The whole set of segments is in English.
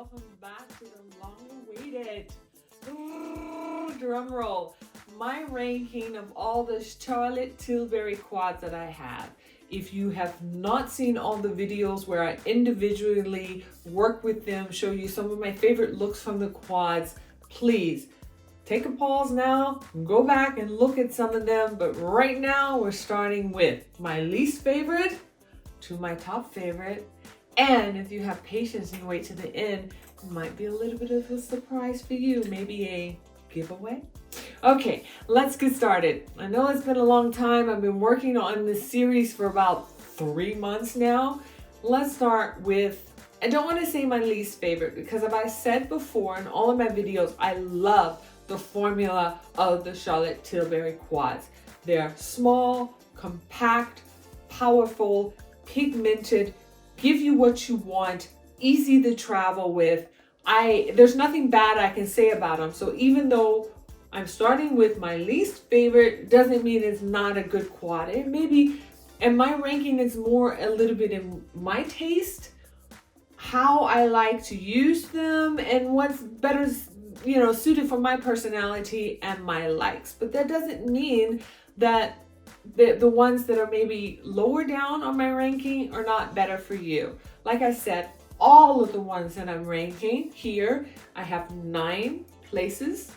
welcome back to the long-awaited drum roll. My ranking of all the Charlotte Tilbury Quads that I have. If you have not seen all the videos where I individually work with them, show you some of my favorite looks from the quads, please take a pause now, go back and look at some of them. But right now we're starting with my least favorite to my top favorite. And if you have patience and you wait to the end, it might be a little bit of a surprise for you, maybe a giveaway. Okay, let's get started. I know it's been a long time. I've been working on this series for about 3 months now. Let's start with, I don't want to say my least favorite, because as I said before in all of my videos, I love the formula of the Charlotte Tilbury Quads. They're small, compact, powerful, pigmented, give you what you want, easy to travel with. There's nothing bad I can say about them. So even though I'm starting with my least favorite, doesn't mean it's not a good quad. It may be, and my ranking is more a little bit in my taste, how I like to use them and what's better, suited for my personality and my likes. But that doesn't mean that the ones that are maybe lower down on my ranking are not better for you. Like I said, all of the ones that I'm ranking here, I have 9 places,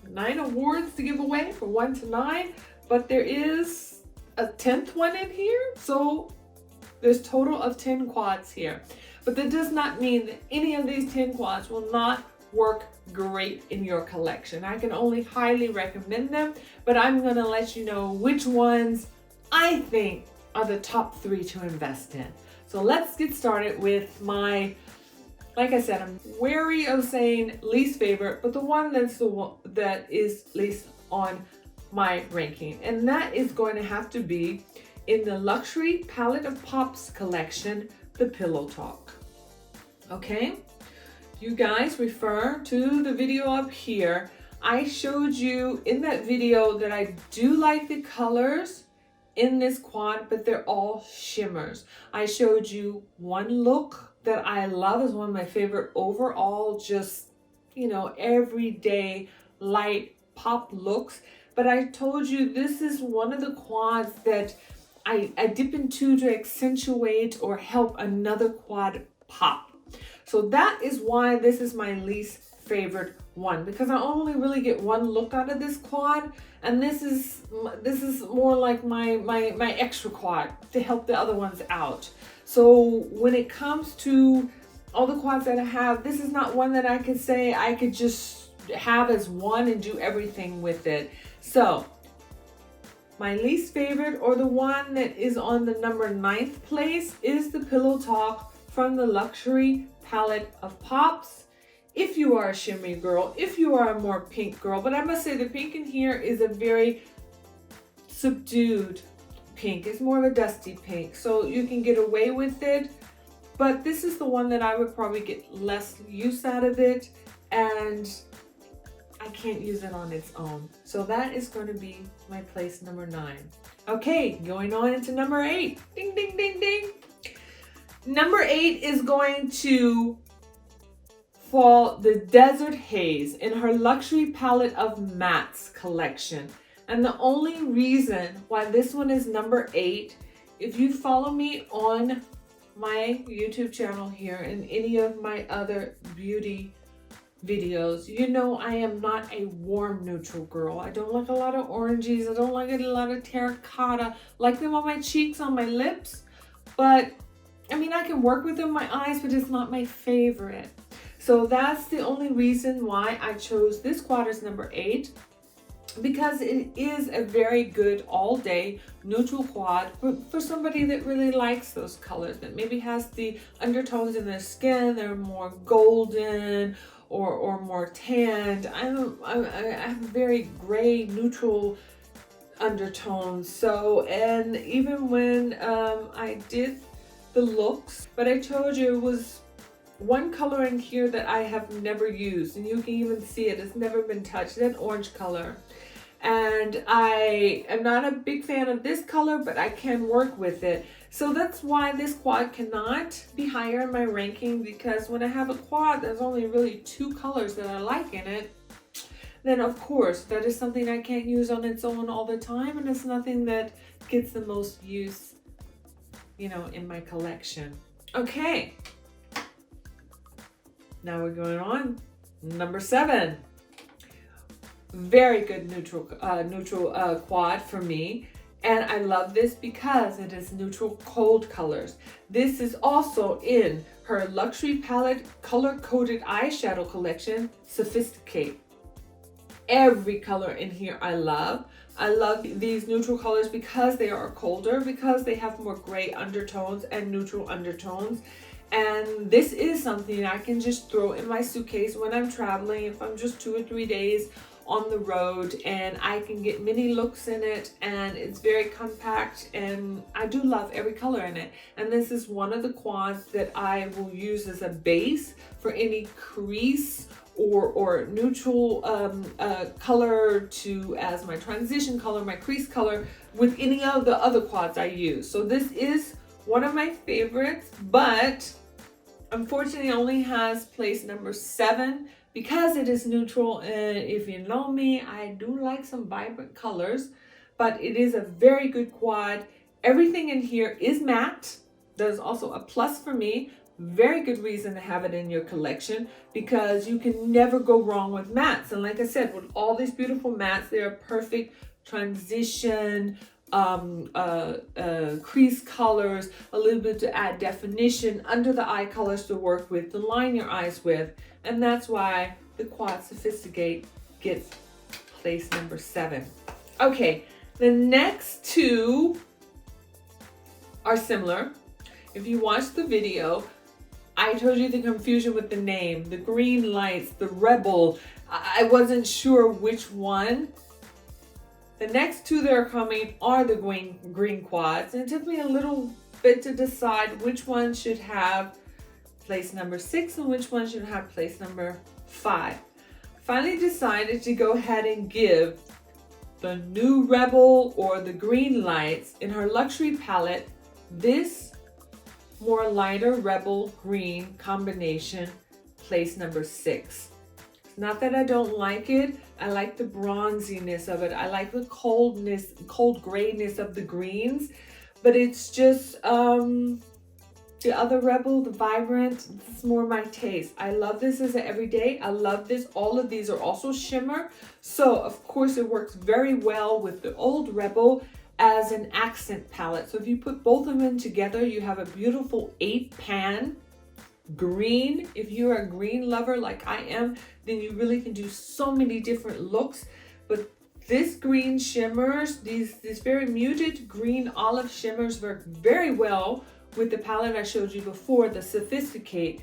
9 awards to give away from 1 to 9, but there is a 10th one in here. So there's total of 10 quads here. But that does not mean that any of these 10 quads will not work great in your collection. I can only highly recommend them, but I'm gonna let you know which ones I think are the top 3 to invest in. So let's get started with my, like I said, I'm wary of saying least favorite, but the one that's the one that is least on my ranking, and that is going to have to be in the Luxury Palette of Pops collection, the Pillow Talk. Okay, you guys refer to the video up here. I showed you in that video that I do like the colors in this quad, but they're all shimmers. I showed you one look that I love, is one of my favorite overall, just, everyday light pop looks. But I told you this is one of the quads that I dip into to accentuate or help another quad pop. So that is why this is my least favorite one, because I only really get one look out of this quad, and this is more like my extra quad to help the other ones out. So when it comes to all the quads that I have, this is not one that I could say I could just have as one and do everything with it. So my least favorite, or the one that is on the number 9th place, is the Pillow Talk from the Luxury Palette of Pops. If you are a shimmery girl, if you are a more pink girl, but I must say the pink in here is a very subdued pink. It's more of a dusty pink, so you can get away with it. But this is the one that I would probably get less use out of it, and I can't use it on its own. So that is going to be my place number 9. Okay, going on into number 8. Ding, ding, ding, ding. Number 8 is going to fall the Desert Haze in her Luxury Palette of Mattes collection. And the only reason why this one is number 8, if you follow me on my YouTube channel here and any of my other beauty videos, you know I am not a warm neutral girl. I don't like a lot of oranges. I don't like a lot of terracotta. I like them on my cheeks, on my lips, but I can work with them in my eyes, but it's not my favorite. So that's the only reason why I chose this quad as number 8, because it is a very good all-day neutral quad for somebody that really likes those colors, that maybe has the undertones in their skin. They're more golden or more tanned. I have very gray neutral undertones. So, and even when I did the looks, but I told you it was one color in here that I have never used, and you can even see it, it's never been touched, that orange color. And I am not a big fan of this color, but I can work with it. So that's why this quad cannot be higher in my ranking, because when I have a quad there's only really 2 colors that I like in it, then of course that is something I can't use on its own all the time, and it's nothing that gets the most use, you know, in my collection. Okay, now we're going on. Number 7. Very good neutral quad for me. And I love this because it is neutral cold colors. This is also in her luxury palette color-coded eyeshadow collection, Sophisticate. Every color in here I love. I love these neutral colors because they are colder, because they have more gray undertones and neutral undertones. And this is something I can just throw in my suitcase when I'm traveling, if I'm just 2 or 3 days on the road, and I can get many looks in it, and it's very compact, and I do love every color in it. And this is one of the quads that I will use as a base for any crease or neutral color to as my transition color, my crease color, with any of the other quads I use. So this is one of my favorites, but unfortunately only has place number 7 because it is neutral. And if you know me, I do like some vibrant colors, but it is a very good quad. Everything in here is matte. That is also a plus for me. Very good reason to have it in your collection, because you can never go wrong with mattes. And like I said, with all these beautiful mattes, they are perfect transition, crease colors, a little bit to add definition, under the eye colors to work with, to line your eyes with. And that's why the Quad Sophisticate gets place number 7. Okay, the next 2 are similar. If you watched the video, I told you the confusion with the name, the green lights, the Rebel. I wasn't sure which one. The next 2 that are coming are the green quads, and it took me a little bit to decide which one should have place number 6 and which one should have place number 5. Finally decided to go ahead and give the new Rebel, or the green lights, in her luxury palette, this more lighter Rebel green combination, place number 6. It's not that I don't like it. I like the bronziness of it. I like the cold grayness of the greens, but it's just the other Rebel, the vibrant, this is more my taste. I love this as an everyday. I love this. All of these are also shimmer, so of course it works very well with the old Rebel as an accent palette. So if you put both of them together, you have a beautiful 8-pan green. If you're a green lover like I am, then you really can do so many different looks. But this green shimmers, these very muted green olive shimmers work very well with the palette I showed you before, the Sophisticate.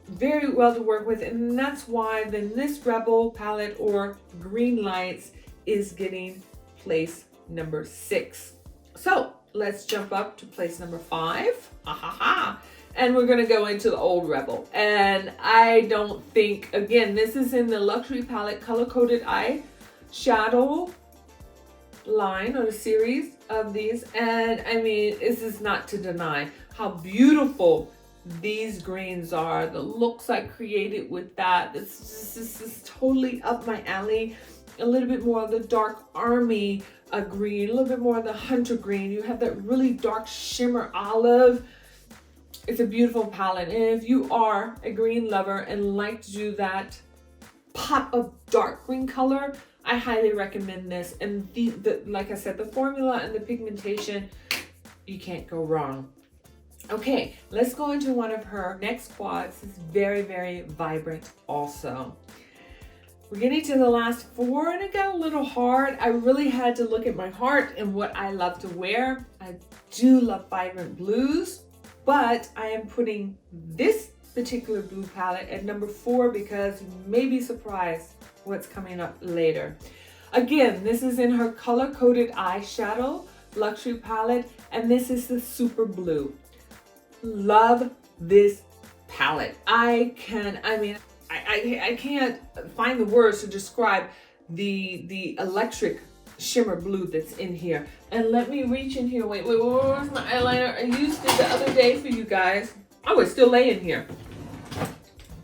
Very well to work with, and that's why then this Rebel palette, or green lights, is getting place number 6. So let's jump up to place number 5. And we're gonna go into the old Rebel. And I don't think, again, this is in the luxury palette color-coded eye shadow line, or the series of these. And I mean, this is not to deny how beautiful these greens are. The looks I created with that, this is totally up my alley. A little bit more of the dark army green, a little bit more of the hunter green. You have that really dark shimmer olive. It's a beautiful palette, and if you are a green lover and like to do that pop of dark green color, I highly recommend this. And like I said, the formula and the pigmentation, you can't go wrong. Okay, let's go into one of her next quads. It's very, very vibrant also. We're getting to the last 4, and it got a little hard. I really had to look at my heart and what I love to wear. I do love vibrant blues, but I am putting this particular blue palette at number 4 because you may be surprised what's coming up later. Again, this is in her color-coded eyeshadow luxury palette, and this is the Super Blue. Love this palette. I can't find the words to describe the electric shimmer blue that's in here. And let me reach in here. Wait, where's my eyeliner? I used it the other day for you guys. Oh, it's still laying here.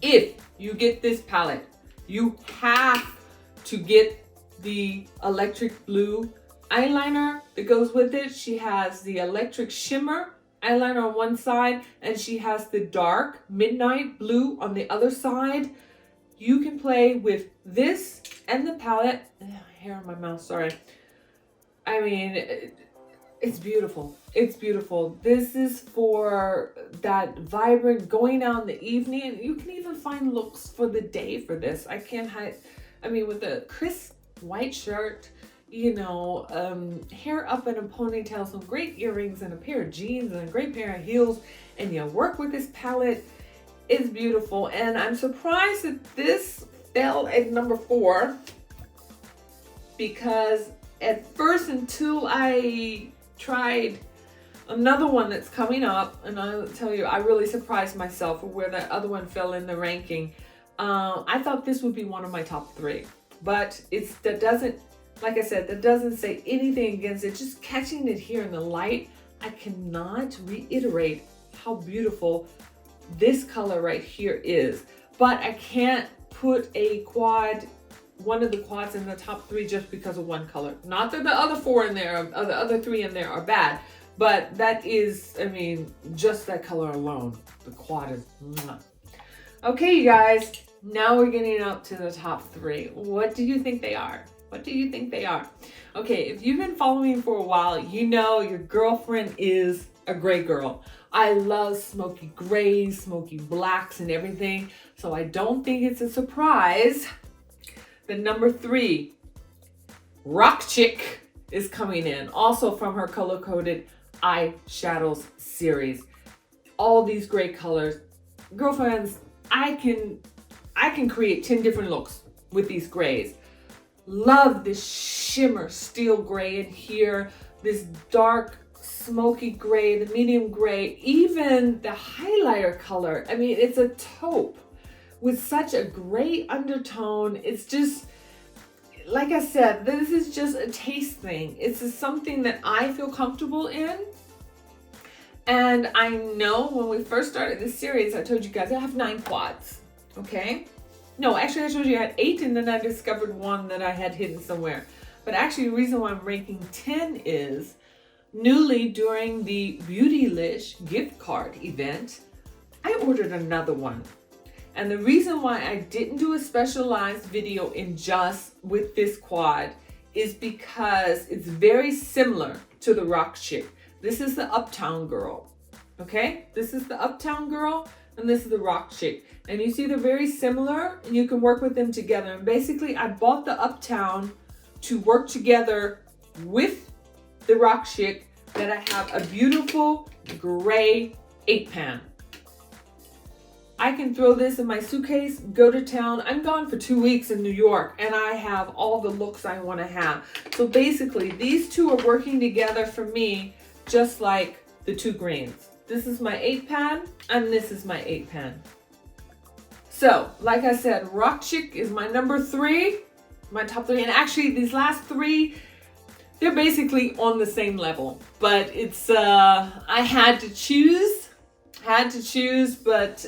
If you get this palette, you have to get the electric blue eyeliner that goes with it. She has the electric shimmer eyeliner on one side, and she has the dark midnight blue on the other side. You can play with this and the palette. Hair in my mouth, sorry. I mean, it's beautiful. It's beautiful. This is for that vibrant going out in the evening. You can even find looks for the day for this. I can't hide. I mean, with a crisp white shirt, you know, hair up in a ponytail, some great earrings and a pair of jeans and a great pair of heels, and you work with this palette. It's beautiful. And I'm surprised that this fell at number 4, because at first, until I tried another one that's coming up, and I'll tell you, I really surprised myself with where that other one fell in the ranking. I thought this would be one of my top 3, but that doesn't, like I said, that doesn't say anything against it. Just catching it here in the light, I cannot reiterate how beautiful this color right here is. But I can't put one of the quads in the top 3 just because of one color. Not that the other 4 in there, or the other 3 in there are bad, but that is, I mean, just that color alone, the quad is mwah. Okay, you guys, now we're getting up to the top 3. What do you think they are? What do you think they are? Okay, if you've been following me for a while, you know your girlfriend is a gray girl. I love smoky grays, smoky blacks and everything. So I don't think it's a surprise that number 3, Rock Chick, is coming in. Also from her Color Coded Eyeshadows series. All these great colors. Girlfriends, I can create 10 different looks with these grays. Love this shimmer steel gray in here, this dark smoky gray, the medium gray, even the highlighter color. I mean, it's a taupe with such a gray undertone. It's just, like I said, this is just a taste thing. It's just something that I feel comfortable in. And I know when we first started this series, I told you guys I have 9 quads, okay? No, actually I told you I had 8, and then I discovered one that I had hidden somewhere. But actually the reason why I'm ranking 10 is newly during the Beautylish gift card event, I ordered another one. And the reason why I didn't do a specialized video in just with this quad is because it's very similar to the Rock Chick. This is the Uptown girl, okay? This is the Uptown girl, and this is the Rock Chick. And you see they're very similar, and you can work with them together. And basically, I bought the Uptown to work together with the Rock Chick, that I have a beautiful gray 8-pan. I can throw this in my suitcase, go to town. I'm gone for 2 weeks in New York, and I have all the looks I want to have. So basically, these two are working together for me, just like the 2 greens. This is my 8-pan, and this is my 8-pan. So, like I said, Rock Chick is my number 3, my top 3. And actually, these last 3, they're basically on the same level. But it's, I had to choose, but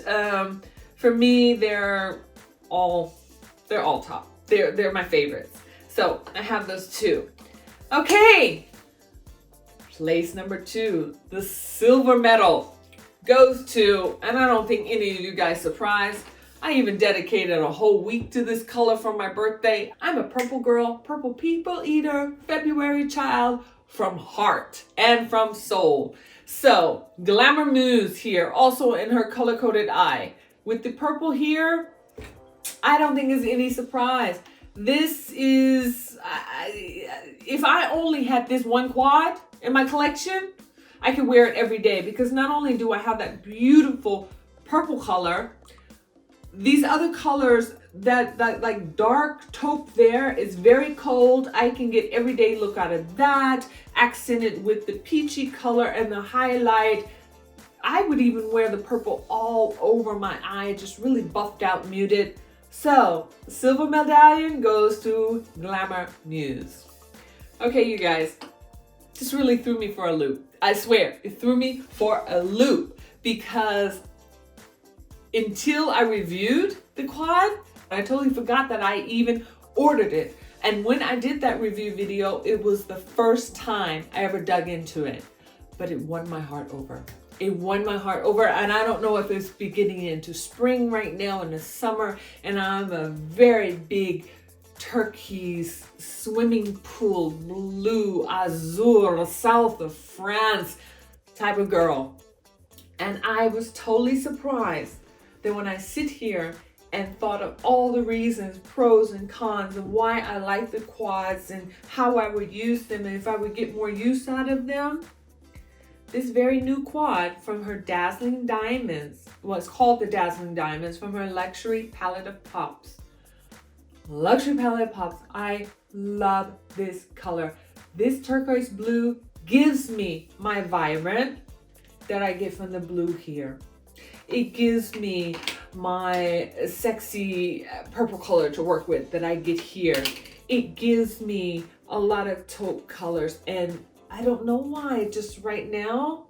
for me, they're all top. They're my favorites. So, I have those 2. Okay. Place number 2, the silver medal goes to, and I don't think any of you guys surprised, I even dedicated a whole week to this color for my birthday. I'm a purple girl, purple people eater, February child from heart and from soul. So Glamour Muse here, also in her color coded eye. With the purple here, I don't think it's any surprise. This is, if I only had this one quad in my collection, I could wear it every day, because not only do I have that beautiful purple color, these other colors, that like dark taupe there is very cold. I can get everyday look out of that, accented with the peachy color and the highlight. I would even wear the purple all over my eye, just really buffed out, muted. So, the silver medallion goes to Glamour Muse. Okay, you guys, this really threw me for a loop. I swear, it threw me for a loop because until I reviewed the quad, I totally forgot that I even ordered it. And when I did that review video, it was the first time I ever dug into it. But it won my heart over. It won my heart over, and I don't know if it's beginning into spring right now in the summer, and I'm a very big turquoise swimming pool, blue, azure, south of France type of girl. And I was totally surprised that when I sit here and thought of all the reasons, pros and cons, and why I like the quads and how I would use them and if I would get more use out of them, this very new quad from her Dazzling Diamonds, well, it's called the Dazzling Diamonds, from her Luxury Palette of Pops. Luxury Palette of Pops, I love this color. This turquoise blue gives me my vibrant that I get from the blue here. It gives me my sexy purple color to work with that I get here. It gives me a lot of taupe colors, and I don't know why, just right now,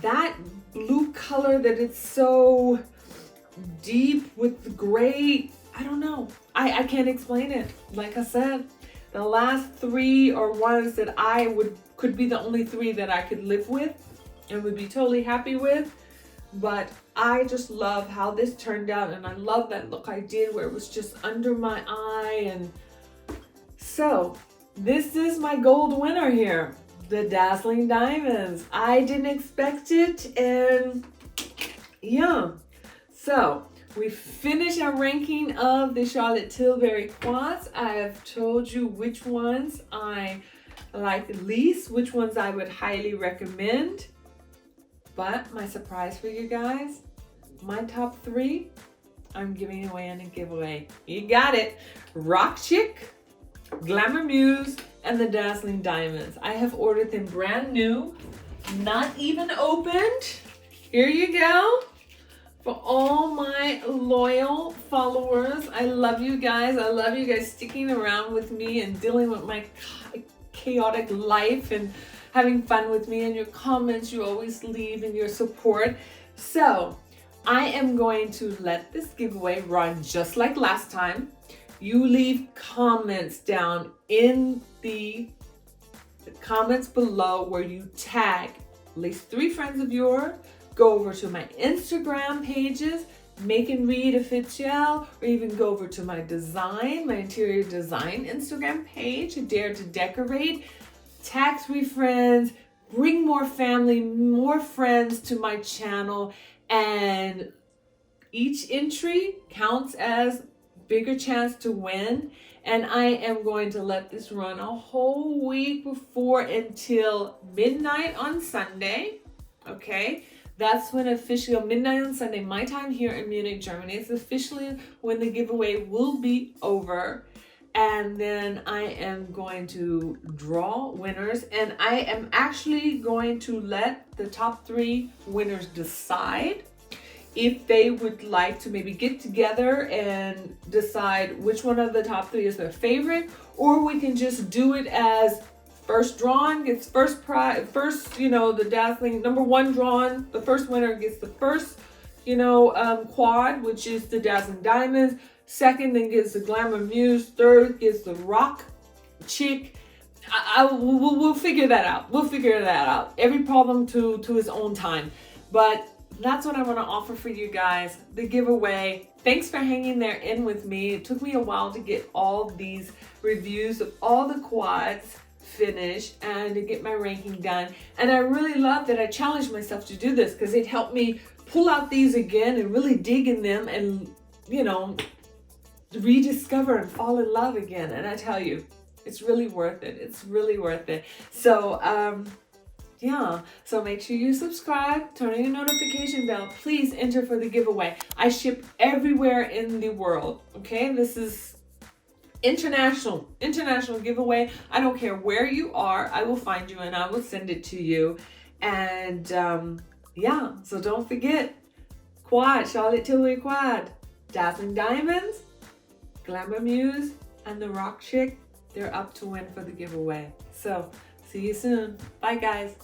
that blue color that it's so deep with the gray, I don't know. I can't explain it. Like I said, the last three are ones that could be the only three that I could live with and would be totally happy with. But I just love how this turned out, and I love that look I did where it was just under my eye. And so this is my gold winner here, the Dazzling Diamonds. I didn't expect it, and yeah. So we finished our ranking of the Charlotte Tilbury Quads. I have told you which ones I like least, which ones I would highly recommend. But my surprise for you guys, my top three, I'm giving away in a giveaway. You got it. Rock Chick, Glamour Muse, and the Dazzling Diamonds. I have ordered them brand new, not even opened. Here you go. For all my loyal followers, I love you guys. I love you guys sticking around with me and dealing with my chaotic life and having fun with me, and your comments you always leave and your support. So I am going to let this giveaway run just like last time. You leave comments down in the comments below where you tag at least 3 friends of yours. Go over to my Instagram pages, Macon Reid Official, or even go over to my interior design Instagram page, Dare to Decorate. Tag 3 friends, bring more family, more friends to my channel, and each entry counts as bigger chance to win. And I am going to let this run a whole week before until midnight on Sunday. Okay, that's when officially midnight on Sunday, my time here in Munich, Germany. It's officially when the giveaway will be over. And then I am going to draw winners, and I am actually going to let the top 3 winners decide if they would like to maybe get together and decide which one of the top 3 is their favorite, or we can just do it as first drawn gets first prize, the Dazzling number 1 drawn, the first winner gets the first, quad, which is the Dazzling Diamonds. Second then gets the Glamour Muse. Third gets the Rock Chick. We'll figure that out. We'll figure that out. Every problem to his own time. But that's what I want to offer for you guys. The giveaway. Thanks for hanging there in with me. It took me a while to get all these reviews of all the quads finished and to get my ranking done. And I really love that I challenged myself to do this because it helped me pull out these again and really dig in them and, rediscover and fall in love again. And I tell you, it's really worth it. It's really worth it. So so make sure you subscribe, turn on your notification bell. Please enter for the giveaway. I ship everywhere in the world. Okay, this is international giveaway. I don't care where you are, I will find you and I will send it to you. And so don't forget, quad, Charlotte Tilbury Quad, Dazzling Diamonds, Glamour Muse, and the Rock Chick they're up to win for the giveaway. So see you soon. Bye guys.